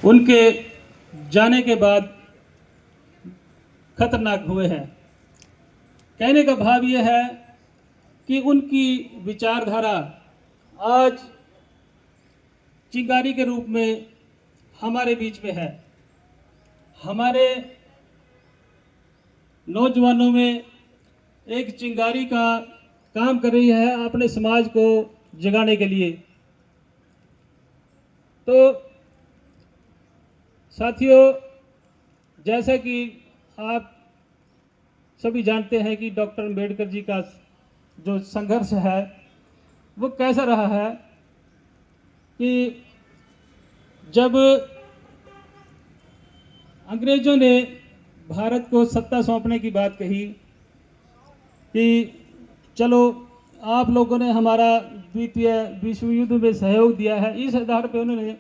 उनके जाने के बाद खतरनाक हुए हैं। कहने का भाव यह है कि उनकी विचारधारा आज चिंगारी के रूप में हमारे बीच में है। हमारे नौजवानों में एक चिंगारी का काम कर रही है अपने समाज को जगाने के लिए। तो साथियों, जैसा कि आप सभी जानते हैं कि डॉक्टर अम्बेडकर जी का जो संघर्ष है वो कैसा रहा है कि जब अंग्रेजों ने भारत को सत्ता सौंपने की बात कही कि चलो आप लोगों ने हमारा द्वितीय विश्व युद्ध में सहयोग दिया है, इस आधार पर उन्होंने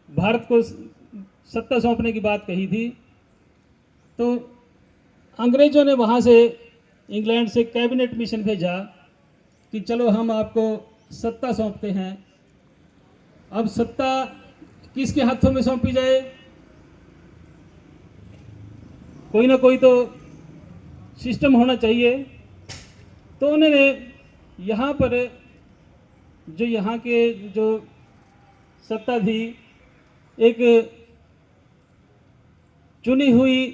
भारत को सत्ता सौंपने की बात कही थी। तो अंग्रेजों ने वहाँ से इंग्लैंड से कैबिनेट मिशन भेजा कि चलो हम आपको सत्ता सौंपते हैं। अब सत्ता किसके हाथों में सौंपी जाए? कोई ना कोई तो सिस्टम होना चाहिए। तो उन्होंने यहाँ पर जो यहाँ के जो सत्ता थी, एक चुनी हुई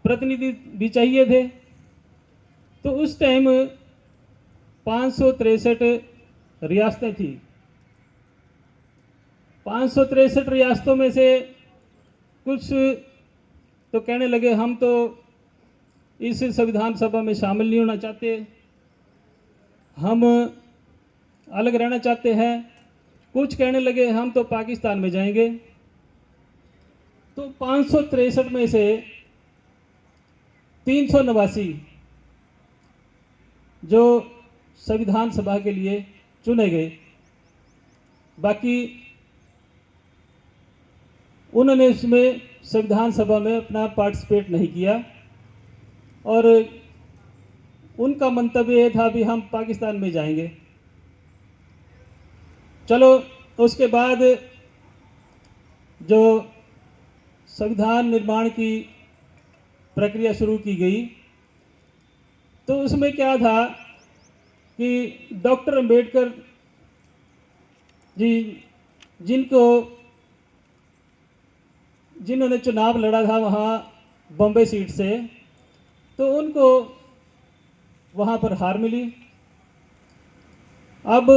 प्रतिनिधि भी चाहिए थे। तो उस टाइम 563 रियासतें थी। 563 रियासतों में से कुछ तो कहने लगे हम तो इस संविधान सभा में शामिल नहीं होना चाहते, हम अलग रहना चाहते हैं। कुछ कहने लगे हम तो पाकिस्तान में जाएंगे। तो 563 में से 389 जो संविधान सभा के लिए चुने गए, बाकी उन्होंने इसमें संविधान सभा में अपना पार्टिसिपेट नहीं किया और उनका मंतव्य यह था भी हम पाकिस्तान में जाएंगे। चलो उसके बाद जो संविधान निर्माण की प्रक्रिया शुरू की गई, तो उसमें क्या था कि डॉक्टर अम्बेडकर जी जिन्होंने चुनाव लड़ा था वहाँ बॉम्बे सीट से, तो उनको वहाँ पर हार मिली। अब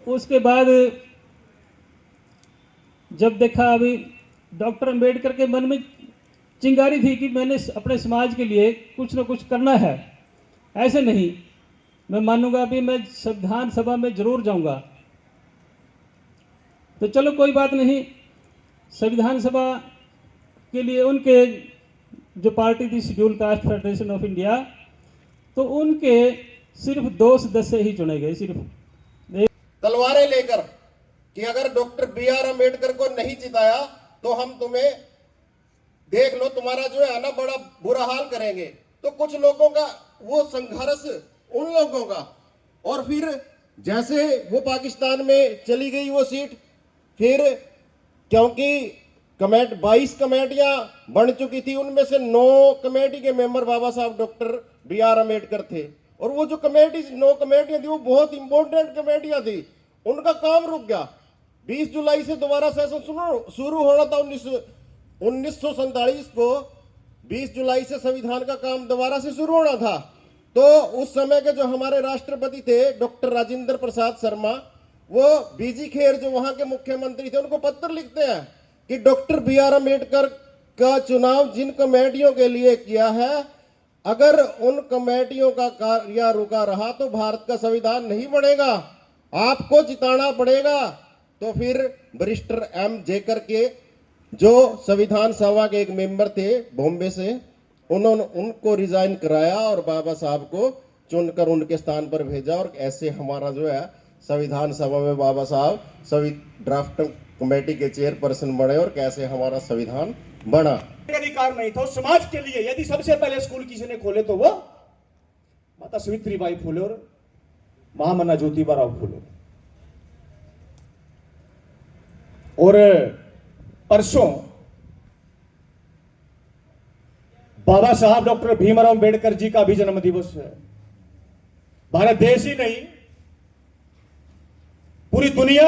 उसके बाद जब देखा, अभी डॉक्टर अम्बेडकर के मन में चिंगारी थी कि मैंने अपने समाज के लिए कुछ न कुछ करना है, ऐसे नहीं मैं मानूंगा भी मैं संविधान सभा में जरूर जाऊंगा। तो चलो कोई बात नहीं, संविधान सभा के लिए उनके जो पार्टी थी schedule caste federation of India, तो उनके सिर्फ 2 सदस्य ही चुने गए, सिर्फ तलवारें लेकर कि अगर डॉक्टर B.R. अम्बेडकर को नहीं जिताया तो हम तुम्हें देख लो, तुम्हारा जो है ना बड़ा बुरा हाल करेंगे। तो कुछ लोगों का वो संघर्ष उन लोगों का, और फिर जैसे वो पाकिस्तान में चली गई वो सीट, फिर क्योंकि 22 कमेटियां बन चुकी थी, उनमें से 9 कमेटी के मेंबर बाबा साहब डॉक्टर B.R. अम्बेडकर थे। और वो जो 9 कमेटियां थी वो बहुत इंपॉर्टेंट कमेटियां थी, उनका काम रुक गया। 20 जुलाई से दोबारा सेशन शुरू होना था। 1947 को 20 जुलाई से संविधान का काम दोबारा से शुरू होना था। तो उस समय के जो हमारे राष्ट्रपति थे डॉक्टर राजेंद्र प्रसाद शर्मा, वो बीजी खेर जो वहां के मुख्यमंत्री थे, उनको पत्र लिखते हैं कि डॉक्टर B.R. अम्बेडकर का चुनाव जिन कमेटियों के लिए किया है, अगर उन कमेटियों का कार्य रुका रहा तो भारत का संविधान नहीं बनेगा, आपको जिताना पड़ेगा। तो फिर बैरिस्टर M. जेकर के जो संविधान सभा के एक मेंबर थे बॉम्बे से, उन्होंने उनको रिजाइन कराया और बाबा साहब को चुनकर उनके स्थान पर भेजा। और ऐसे हमारा जो है संविधान सभा में बाबा साहब ड्राफ्ट कमेटी के चेयरपर्सन बने और कैसे हमारा संविधान बना। अधिकार नहीं था उस समाज के लिए। यदि सबसे पहले स्कूल किसी ने खोले तो वो माता सावित्रीबाई फुले और महामना ज्योतिबा राव फुले। और परसों बाबा साहब डॉक्टर भीमराव अंबेडकर जी का भी जन्म दिवस है। भारत देश ही नहीं, पूरी दुनिया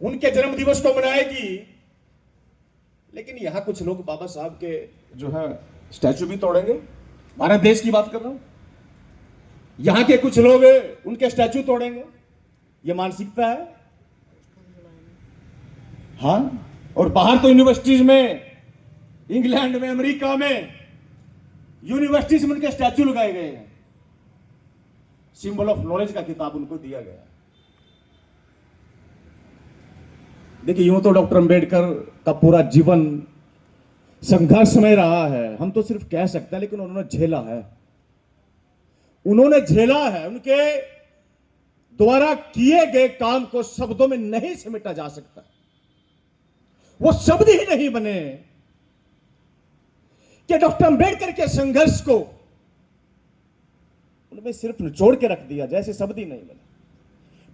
उनके जन्म दिवस को मनाएगी, लेकिन यहां कुछ लोग बाबा साहब के जो है स्टैचू भी तोड़ेंगे। भारत देश की बात कर रहा हूं, यहां के कुछ लोग उनके स्टैचू तोड़ेंगे। यह मानसिकता है। हाँ, और बाहर तो यूनिवर्सिटीज में, इंग्लैंड में, अमेरिका में यूनिवर्सिटीज में उनके स्टैचू लगाए गए हैं। सिंबल ऑफ नॉलेज का किताब उनको दिया गया। देखिए, यूं तो डॉक्टर अंबेडकर का पूरा जीवन संघर्ष में रहा है, हम तो सिर्फ कह सकते हैं, लेकिन उन्होंने झेला है। उन्होंने झेला है। उनके द्वारा किए गए काम को शब्दों में नहीं समेटा जा सकता। वो शब्द ही नहीं बने कि डॉक्टर अंबेडकर के संघर्ष को उनमें सिर्फ निचोड़ के रख दिया, जैसे शब्द ही नहीं बने।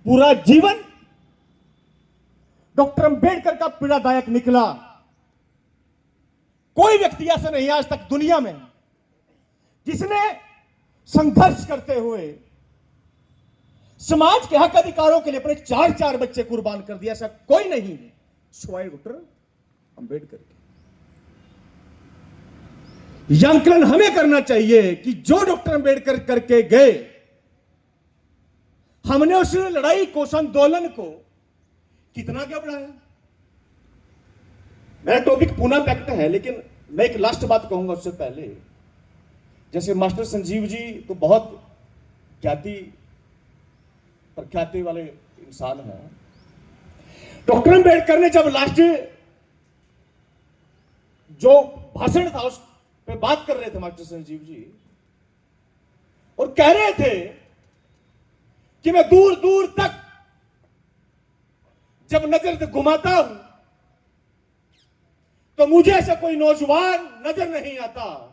पूरा जीवन डॉक्टर अंबेडकर का पीड़ादायक निकला। कोई व्यक्ति ऐसा नहीं आज तक दुनिया में जिसने संघर्ष करते हुए समाज के हक अधिकारों के लिए अपने 4-4 बच्चे कुर्बान कर दिया, ऐसा कोई नहीं है सिवाय डॉक्टर अंबेडकर के। यह आंकलन हमें करना चाहिए कि जो डॉक्टर अंबेडकर करके गए, हमने उस लड़ाई को, उस आंदोलन को कितना क्या बढ़ाया। मेरा टॉपिक पूना पैक्ट है, लेकिन मैं एक लास्ट बात कहूंगा उससे पहले। जैसे मास्टर संजीव जी तो बहुत ख्याति प्रख्याति वाले इंसान हैं। डॉक्टर अंबेडकर ने जब लास्ट जो भाषण था उस पे बात कर रहे थे मास्टर संजीव जी, और कह रहे थे कि मैं दूर दूर तक जब नजर घुमाता हूं तो मुझे ऐसा कोई नौजवान नजर नहीं आता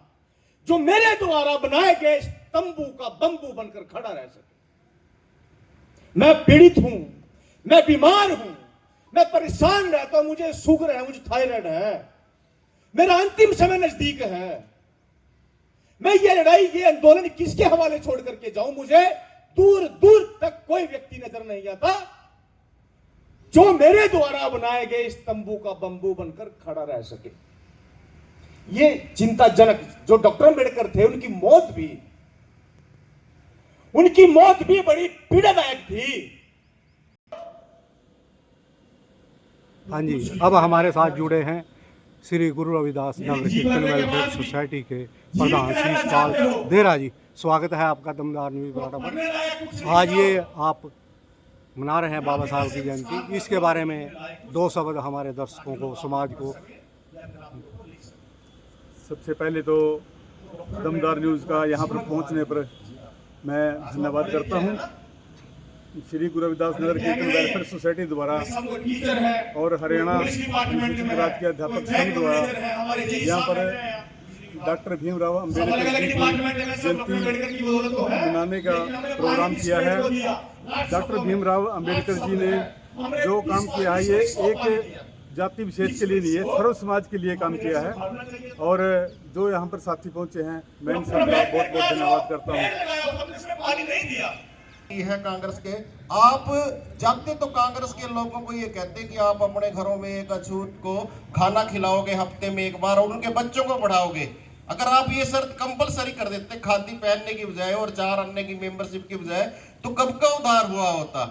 जो मेरे द्वारा बनाए गए तंबू का बंबू बनकर खड़ा रह सके। मैं पीड़ित हूं, मैं बीमार हूं, मैं परेशान रहता हूं, मुझे शुगर है, मुझे थायराइड है, मेरा अंतिम समय नजदीक है। मैं ये लड़ाई, ये आंदोलन किसके हवाले छोड़ करके जाऊं? मुझे दूर दूर तक कोई व्यक्ति नजर नहीं आता जो मेरे द्वारा बनाए गए इस तंबू का बंबू बनकर खड़ा रह सके। ये चिंताजनक, जो डॉक्टर अंबेडकर थे उनकी मौत भी बड़ी पीड़ादायक थी। हाँ जी, अब हमारे साथ जुड़े हैं श्री गुरु रविदास नगर कीर्तन वेलफेयर सोसाइटी के प्रधान श्री पाल देरा जी। स्वागत है आपका दमदार न्यूज़ बराड़ा पर। आज ये आप मना रहे हैं बाबा साहब की जयंती, इसके बारे में 2 शब्द हमारे दर्शकों को, समाज को। सबसे पहले तो दमदार न्यूज़ का यहाँ पर पहुँचने पर मैं धन्यवाद करता हूँ। श्री गुरु रविदास नगर कीर्तन वेलफेयर सोसाइटी द्वारा और हरियाणा अनुसूचित जाति के अध्यापक संघ द्वारा यहाँ पर डॉक्टर भीमराव अंबेडकर जी की जयंती मनाने का प्रोग्राम किया है। डॉक्टर भीमराव अंबेडकर जी ने जो काम किया है, ये एक जाति विशेष के लिए नहीं है, सर्व समाज के लिए काम किया है। और जो यहाँ पर साथी पहुँचे हैं, मैं इन सबका बहुत बहुत धन्यवाद करता हूँ। है कांग्रेस के, आप जाते तो कांग्रेस के लोगों को ये कहते कि आप अपने घरों में एक अछूत को खाना खिलाओगे हफ्ते में एक बार और उनके बच्चों को पढ़ाओगे। अगर आप ये शर्त कंपलसरी कर देते खादी पहनने की बजाय और 4 अन्य की मेंबरशिप की बजाय, तो कब का उधार हुआ होता।